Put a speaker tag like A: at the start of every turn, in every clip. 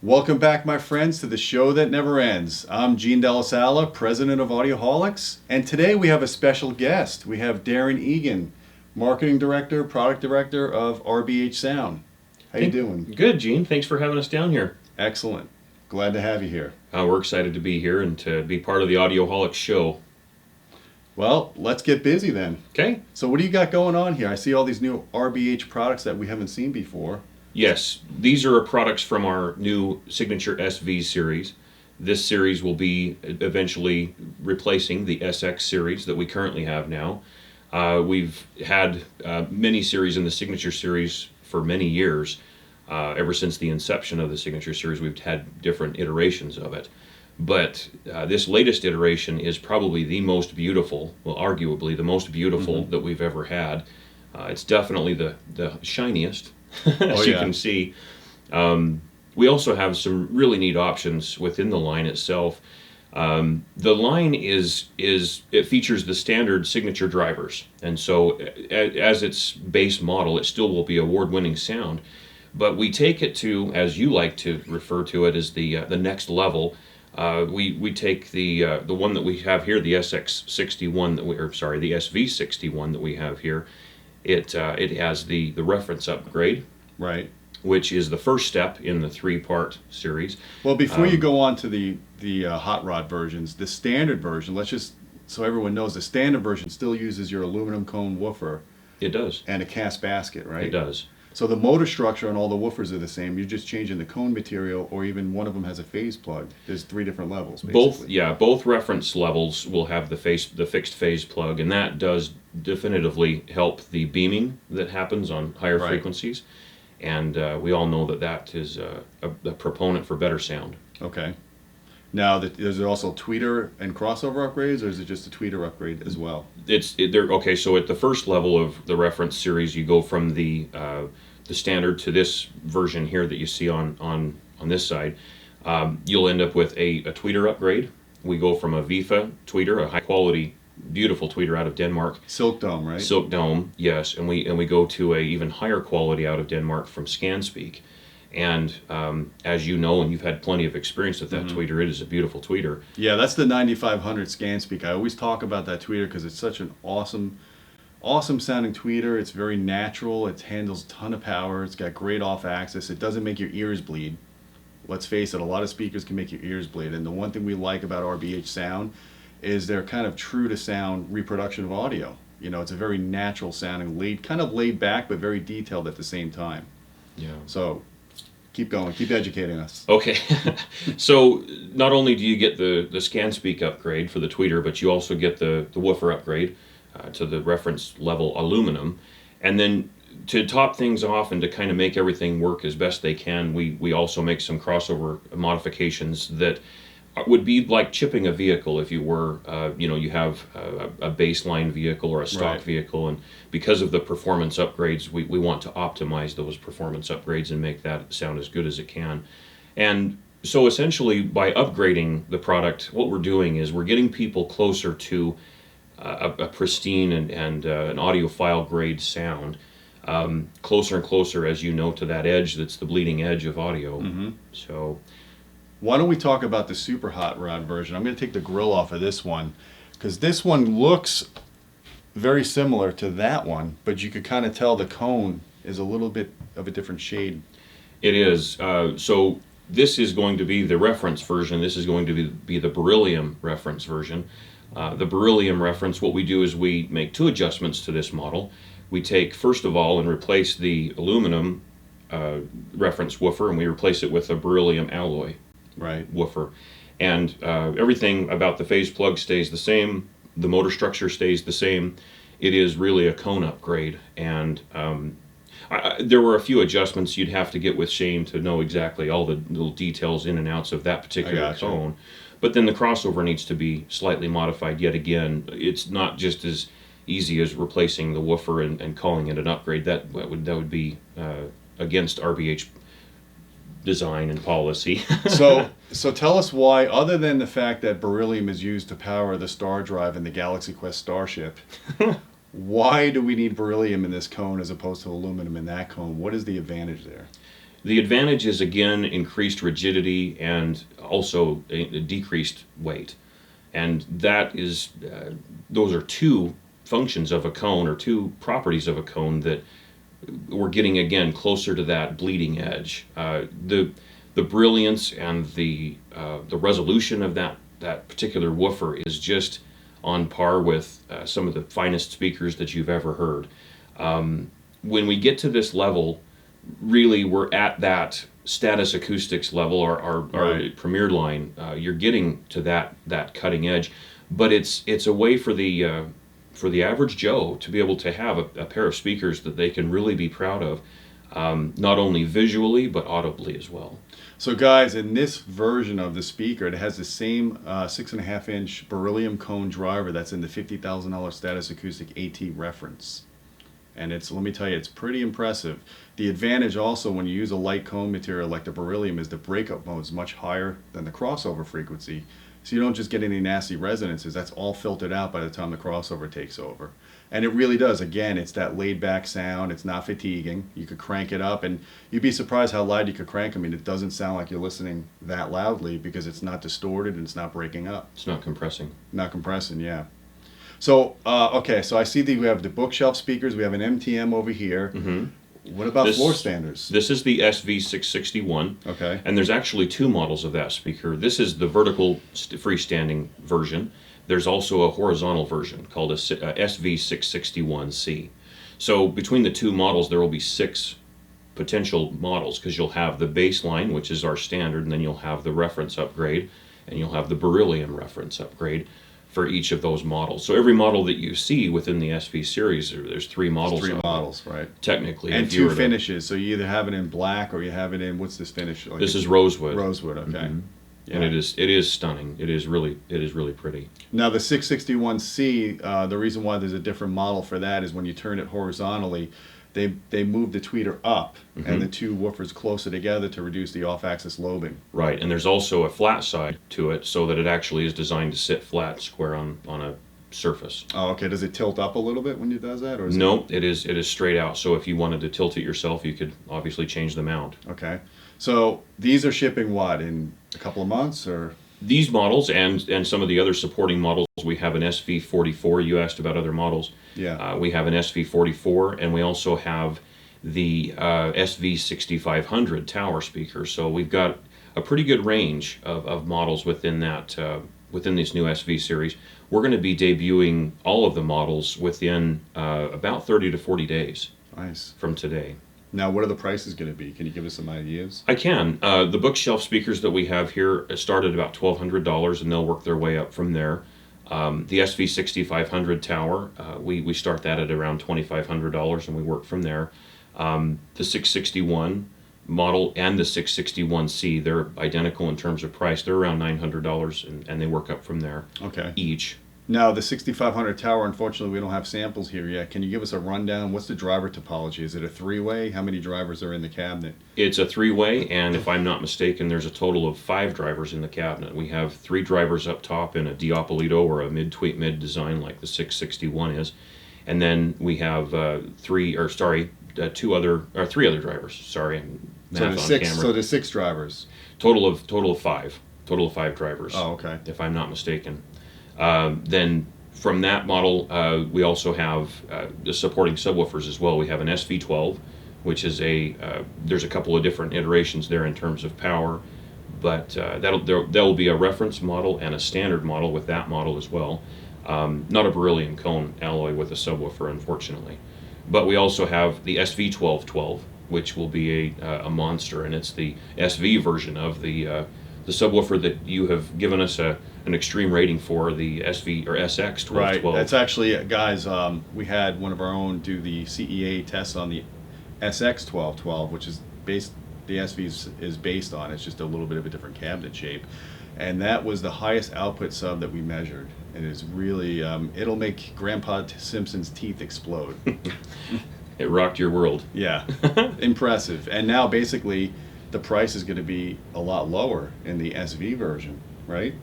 A: Welcome back, my friends, to the show that never ends. I'm Gene Delasala, president of Audioholics, and today we have a special guest. We have Darren Egan, marketing director, product director of RBH Sound. How you doing?
B: Good, Gene. Thanks for having us down here.
A: Excellent. Glad to have you here.
B: We're excited to be here and to be part of the Audioholics show.
A: Well, let's get busy then.
B: Okay.
A: So what do you got going on here? I see all these new RBH products that we haven't seen before.
B: Yes, these are products from our new Signature SV series. This series will be eventually replacing the SX series that we currently have now. We've had many series in the Signature series for many years. Ever since the inception of the Signature series, we've had different iterations of it. But this latest iteration is probably the most beautiful, well, arguably the most beautiful that we've ever had. It's definitely the shiniest. As you can see. We also have some really neat options within the line itself. The line it features the standard Signature drivers, and so as its base model, it still will be award-winning sound. But we take it to, as you like to refer to it, as the next level. We take the one that we have here, the SX61 the SV61 that we have here. It has the reference upgrade,
A: right,
B: which is the first step in the 3-part series.
A: Well, before you go on to the hot rod versions, the standard version, let's just, so everyone knows, the standard version still uses your aluminum cone woofer.
B: It does.
A: And a cast basket, right?
B: It does.
A: So the motor structure on all the woofers are the same. You're just changing the cone material, or even one of them has a phase plug. There's 3 different levels, basically.
B: Both reference levels will have the fixed phase plug, and that does definitively help the beaming that happens on higher frequencies. And we all know that is a proponent for better sound.
A: Okay. Now, is there also tweeter and crossover upgrades, or is it just a tweeter upgrade as well?
B: Okay, so at the first level of the reference series, you go from the standard to this version here that you see on this side. You'll end up with a tweeter upgrade. We go from a VIFA tweeter, a high quality, beautiful tweeter out of Denmark.
A: Silk Dome, right?
B: Silk Dome, yes, and we go to a even higher quality out of Denmark from ScanSpeak. And as you know, and you've had plenty of experience with that tweeter, it is a beautiful tweeter.
A: Yeah, that's the 9500 ScanSpeak. I always talk about that tweeter because it's such an awesome sounding tweeter. It's very natural. It handles a ton of power. It's got great off axis. It doesn't make your ears bleed. Let's face it, a lot of speakers can make your ears bleed. And the one thing we like about RBH Sound is they're kind of true to sound reproduction of audio. You know, it's a very natural sounding, kind of laid back, but very detailed at the same time.
B: Yeah.
A: So keep going, keep educating us.
B: Okay. So not only do you get the ScanSpeak upgrade for the tweeter, but you also get the woofer upgrade to the reference level aluminum. And then to top things off and to kind of make everything work as best they can, we also make some crossover modifications that would be like chipping a vehicle if you were, you have a baseline vehicle or a stock vehicle, and because of the performance upgrades, we want to optimize those performance upgrades and make that sound as good as it can. And so essentially by upgrading the product, what we're doing is we're getting people closer to a pristine and an audiophile grade sound, closer and closer, as you know, to that edge that's the bleeding edge of audio. So
A: why don't we talk about the super hot rod version? I'm going to take the grill off of this one because this one looks very similar to that one, but you could kind of tell the cone is a little bit of a different shade.
B: It is. So this is going to be the reference version. This is going to be the Beryllium reference version. The Beryllium reference, what we do is we make 2 adjustments to this model. We take, first of all, and replace the aluminum reference woofer, and we replace it with a Beryllium alloy woofer. And everything about the phase plug stays the same. The motor structure stays the same. It is really a cone upgrade. And there were a few adjustments you'd have to get with Shane to know exactly all the little details in and outs of that particular cone. But then the crossover needs to be slightly modified yet again. It's not just as easy as replacing the woofer and calling it an upgrade. That would be against RBH design and policy.
A: So tell us why, other than the fact that beryllium is used to power the star drive in the Galaxy Quest Starship, why do we need beryllium in this cone as opposed to aluminum in that cone? What is the advantage there?
B: The advantage is, again, increased rigidity and also a decreased weight. And that is, those are two functions of a cone, or two properties of a cone, that we're getting, again, closer to that bleeding edge. The brilliance and the resolution of that particular woofer is just on par with some of the finest speakers that you've ever heard. When we get to this level, really we're at that Status Acoustics level, our
A: Right.
B: Premier line. You're getting to that cutting edge, but it's a way for the average Joe to be able to have a pair of speakers that they can really be proud of, not only visually but audibly as well.
A: So guys, in this version of the speaker, it has the same 6.5-inch Beryllium cone driver that's in the $50,000 Status Acoustic AT reference. And it's, let me tell you, it's pretty impressive. The advantage also when you use a light cone material like the Beryllium is the breakup mode is much higher than the crossover frequency. So you don't just get any nasty resonances. That's all filtered out by the time the crossover takes over. And it really does. Again, it's that laid back sound. It's not fatiguing. You could crank it up and you'd be surprised how loud you could crank. I mean, it doesn't sound like you're listening that loudly because it's not distorted and it's not breaking up.
B: It's not compressing.
A: Not compressing, yeah. So, okay, so I see that we have the bookshelf speakers. We have an MTM over here.
B: Mm-hmm.
A: What about floor standers?
B: This is the SV661.
A: Okay.
B: And there's actually two models of that speaker. This is the vertical freestanding version. There's also a horizontal version called a SV661C. So between the two models, there will be 6 potential models, because you'll have the baseline, which is our standard, and then you'll have the reference upgrade, and you'll have the Beryllium reference upgrade for each of those models. So every model that you see within the SV series, there's 3 models.
A: There's 3 models, right?
B: Technically.
A: And 2 finishes. So you either have it in black or you have it in, what's this finish? Like
B: this is rosewood.
A: Rosewood, okay.
B: Mm-hmm.
A: Yeah.
B: And it is stunning. It is really pretty.
A: Now the 661C, the reason why there's a different model for that is when you turn it horizontally, they move the tweeter up
B: Mm-hmm.
A: and the 2 woofers closer together to reduce the off-axis lobing.
B: Right, and there's also a flat side to it, so that it actually is designed to sit flat, square on a surface.
A: Oh, okay. Does it tilt up a little bit when it does that, or is
B: No, it is straight out. So if you wanted to tilt it yourself, you could obviously change the mount.
A: Okay. So these are shipping what, in a couple of months, or?
B: These models and some of the other supporting models, we have an SV44. You asked about other models.
A: Yeah.
B: We have an SV44, and we also have the SV6500 tower speaker. So we've got a pretty good range of models within that within this new SV series. We're going to be debuting all of the models within about 30 to 40 days
A: Nice.
B: from today.
A: Now, what are the prices going to be? Can you give us some ideas?
B: I can. The bookshelf speakers that we have here start at about $1,200, and they'll work their way up from there. The SV6500 tower, we start that at around $2,500, and we work from there. The 661 model and the 661C, they're identical in terms of price. They're around $900, and they work up from there
A: Okay.
B: each.
A: Now, the 6500 tower, unfortunately, we don't have samples here yet. Can you give us a rundown? What's the driver topology? Is it a 3-way? How many drivers are in the cabinet?
B: It's a 3-way, and if I'm not mistaken, there's a total of 5 drivers in the cabinet. We have 3 drivers up top in a Diapolito or a mid-tweet mid design like the 661 is, and then we have 3 other drivers. Sorry, I'm
A: So
B: math
A: there's
B: on
A: 6.
B: camera.
A: So there's 6 drivers.
B: Total of 5. Total of 5 drivers.
A: Oh, okay.
B: If I'm not mistaken. Then from that model, we also have the supporting subwoofers as well. We have an SV12, which is there's a couple of different iterations there in terms of power, but there will be a reference model and a standard model with that model as well. Not a Beryllium cone alloy with a subwoofer, unfortunately. But we also have the SV1212, which will be a monster, and it's the SV version of the subwoofer that you have given us an extreme rating for, the SV or SX 1212.
A: Right. That's actually, guys, we had one of our own do the CEA test on the SX 1212, which is the SV is based on. It's just a little bit of a different cabinet shape. And that was the highest output sub that we measured. And it's really, it'll make Grandpa Simpson's teeth explode.
B: It rocked your world.
A: Yeah. Impressive. And now basically the price is going to be a lot lower in the SV version, right?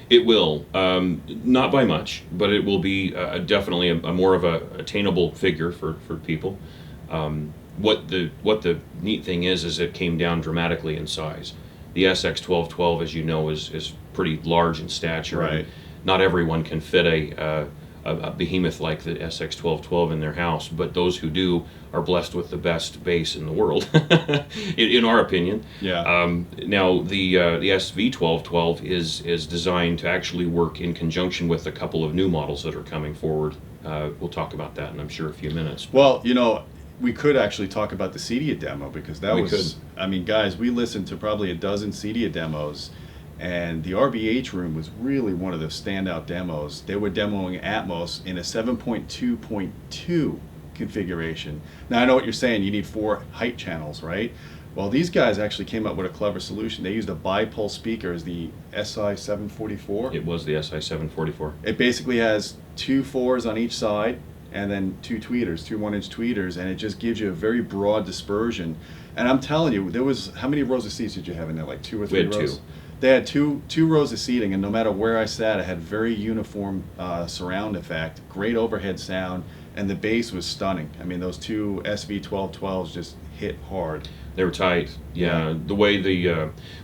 B: It will, not by much, but it will be definitely a more of a attainable figure for people. what the neat thing is it came down dramatically in size. The SX1212, as you know, is pretty large in stature.
A: Right.
B: And not everyone can fit a behemoth like the SX1212 in their house, but those who do are blessed with the best bass in the world, in our opinion.
A: Yeah.
B: Now the SV1212 is designed to actually work in conjunction with a couple of new models that are coming forward. We'll talk about that in, I'm sure, a few minutes.
A: Well, we could actually talk about the CEDIA demo, because that was, I mean, guys, we listened to probably a dozen CEDIA demos, and the RBH room was really one of the standout demos. They were demoing Atmos in a 7.2.2 configuration. Now, I know what you're saying, you need 4 height channels, right? Well, these guys actually came up with a clever solution. They used a bipole speaker as the SI744.
B: It was the SI744.
A: It basically has 2 4s on each side, and then 2 tweeters, 2 1-inch tweeters, and it just gives you a very broad dispersion. And I'm telling you, there was, how many rows of seats did you have in there? Like 2 or 3
B: We had
A: rows?
B: 2.
A: They had two rows of seating, and no matter where I sat, I had very uniform surround effect, great overhead sound, and the bass was stunning. I mean, those 2 SV1212s just hit hard.
B: They were tight. Yeah. The way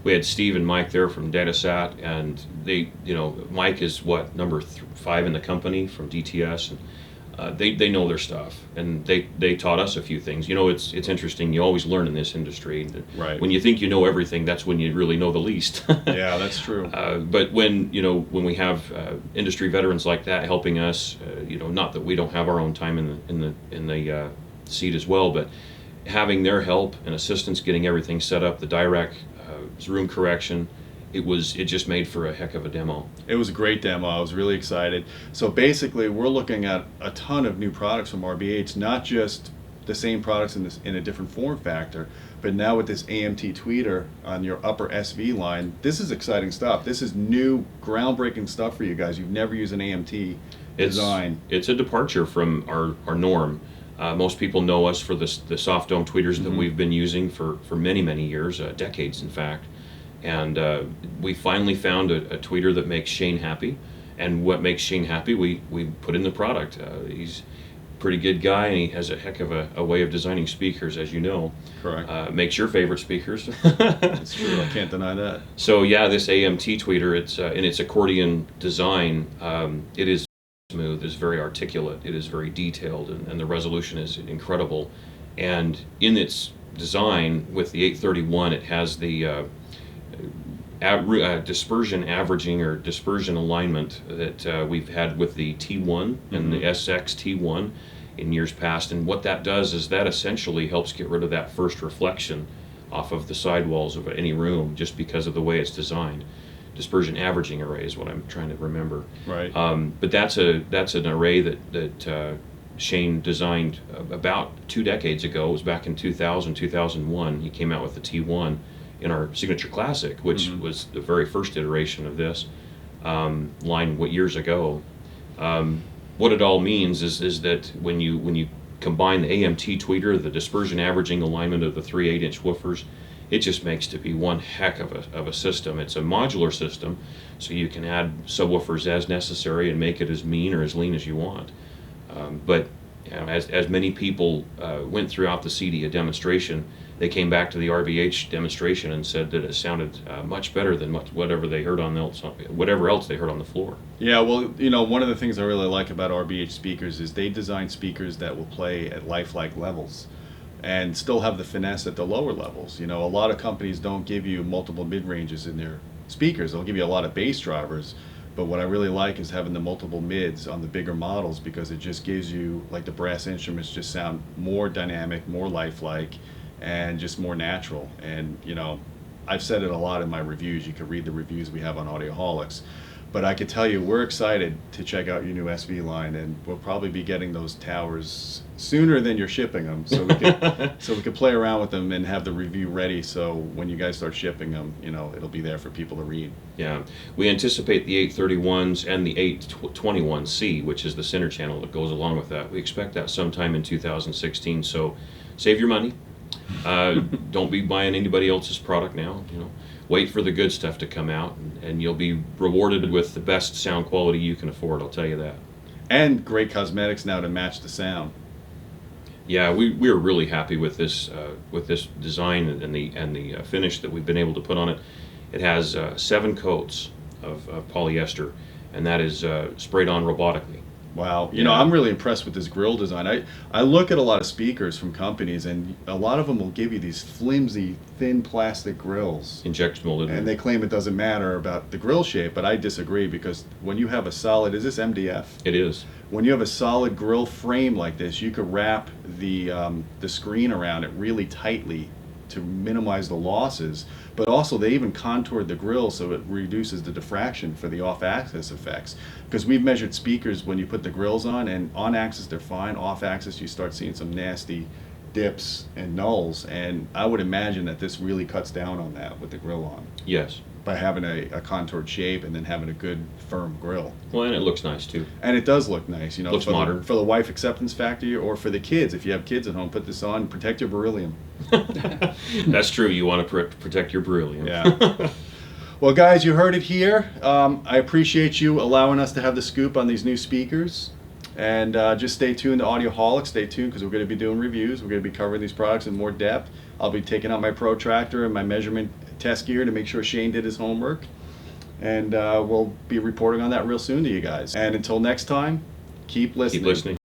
B: we had Steve and Mike there from Datasat, and they, Mike is number 5 in the company from DTS, and they know their stuff, and they taught us a few things. It's interesting. You always learn in this industry.
A: Right.
B: When you think you know everything, that's when you really know the least.
A: Yeah, that's true.
B: But when we have industry veterans like that helping us, not that we don't have our own time in the seat as well, but having their help and assistance getting everything set up, the direct room correction, it just made for a heck of a demo.
A: It was a great demo. I was really excited. So basically, we're looking at a ton of new products from RBH, not just the same products in a different form factor, but now with this AMT tweeter on your upper SV line. This is exciting stuff. This is new, groundbreaking stuff for you guys. You've never used an AMT design.
B: It's a departure from our norm. Most people know us for the soft dome tweeters that we've been using for many, many years, decades in fact. And we finally found a tweeter that makes Shane happy. And what makes Shane happy, we put in the product. He's a pretty good guy, and he has a heck of a way of designing speakers, as you know.
A: Correct.
B: Makes your favorite speakers.
A: That's true. I can't deny that.
B: So yeah, this AMT tweeter, it's in its accordion design, it is smooth, is very articulate, it is very detailed, and the resolution is incredible. And in its design with the 831, it has the dispersion averaging or dispersion alignment that we've had with the T1 and the SX T1 in years past. And what that does is that essentially helps get rid of that first reflection off of the sidewalls of any room, just because of the way it's designed. Dispersion averaging array is what I'm trying to remember.
A: Right.
B: But that's an array that Shane designed about 2 decades ago. It was back in 2000, 2001. He came out with the T1 in our Signature Classic, which was the very first iteration of this line years ago. What it all means is that when you combine the AMT tweeter, the dispersion averaging alignment of the 3 8-inch woofers, it just makes to be one heck of a system. It's a modular system, so you can add subwoofers as necessary and make it as mean or as lean as you want. But as many people went throughout the CEDIA demonstration, they came back to the RBH demonstration and said that it sounded much better than whatever else they heard on the floor.
A: Yeah, well, one of the things I really like about RBH speakers is they design speakers that will play at lifelike levels and still have the finesse at the lower levels. A lot of companies don't give you multiple mid-ranges in their speakers. They'll give you a lot of bass drivers, but what I really like is having the multiple mids on the bigger models, because it just gives you, like, the brass instruments just sound more dynamic, more lifelike, and just more natural. And I've said it a lot in my reviews. You can read the reviews we have on Audioholics. But I can tell you, we're excited to check out your new SV line, and we'll probably be getting those towers sooner than you're shipping them, so we can play around with them and have the review ready. So when you guys start shipping them, it'll be there for people to read.
B: Yeah, we anticipate the 831s and the 821C, which is the center channel that goes along with that. We expect that sometime in 2016. So save your money. Don't be buying anybody else's product now. Wait for the good stuff to come out, and you'll be rewarded with the best sound quality you can afford, I'll tell you that.
A: And great cosmetics now to match the sound.
B: Yeah, we are really happy with this design and the finish that we've been able to put on it. It has 7 coats of polyester, and that is sprayed on robotically.
A: Wow. You
B: Yeah.
A: know, I'm really impressed with this grill design. I look at a lot of speakers from companies, and a lot of them will give you these flimsy, thin plastic grills.
B: Injection molded.
A: And they claim it doesn't matter about the grill shape, but I disagree, because when you have a solid, is this MDF?
B: It is.
A: When you have a solid grill frame like this, you could wrap the screen around it really tightly to minimize the losses. But also, they even contoured the grill so it reduces the diffraction for the off-axis effects. Because we've measured speakers when you put the grills on axis they're fine. Off-axis you start seeing some nasty dips and nulls. And I would imagine that this really cuts down on that with the grill on,
B: Yes.
A: by having a contoured shape and then having a good firm grill.
B: Well, and it looks nice too.
A: And it does look nice, you know,
B: Looks
A: for
B: modern.
A: for the wife acceptance factor, or for the kids. If you have kids at home, put this on, protect your beryllium.
B: That's true. You want to protect your beryllium.
A: Yeah. Well, guys, you heard it here. I appreciate you allowing us to have the scoop on these new speakers. And just stay tuned to Audioholics. Stay tuned, because we're going to be doing reviews. We're going to be covering these products in more depth. I'll be taking out my protractor and my measurement test gear to make sure Shane did his homework. And we'll be reporting on that real soon to you guys. And until next time, keep listening.
B: Keep listening.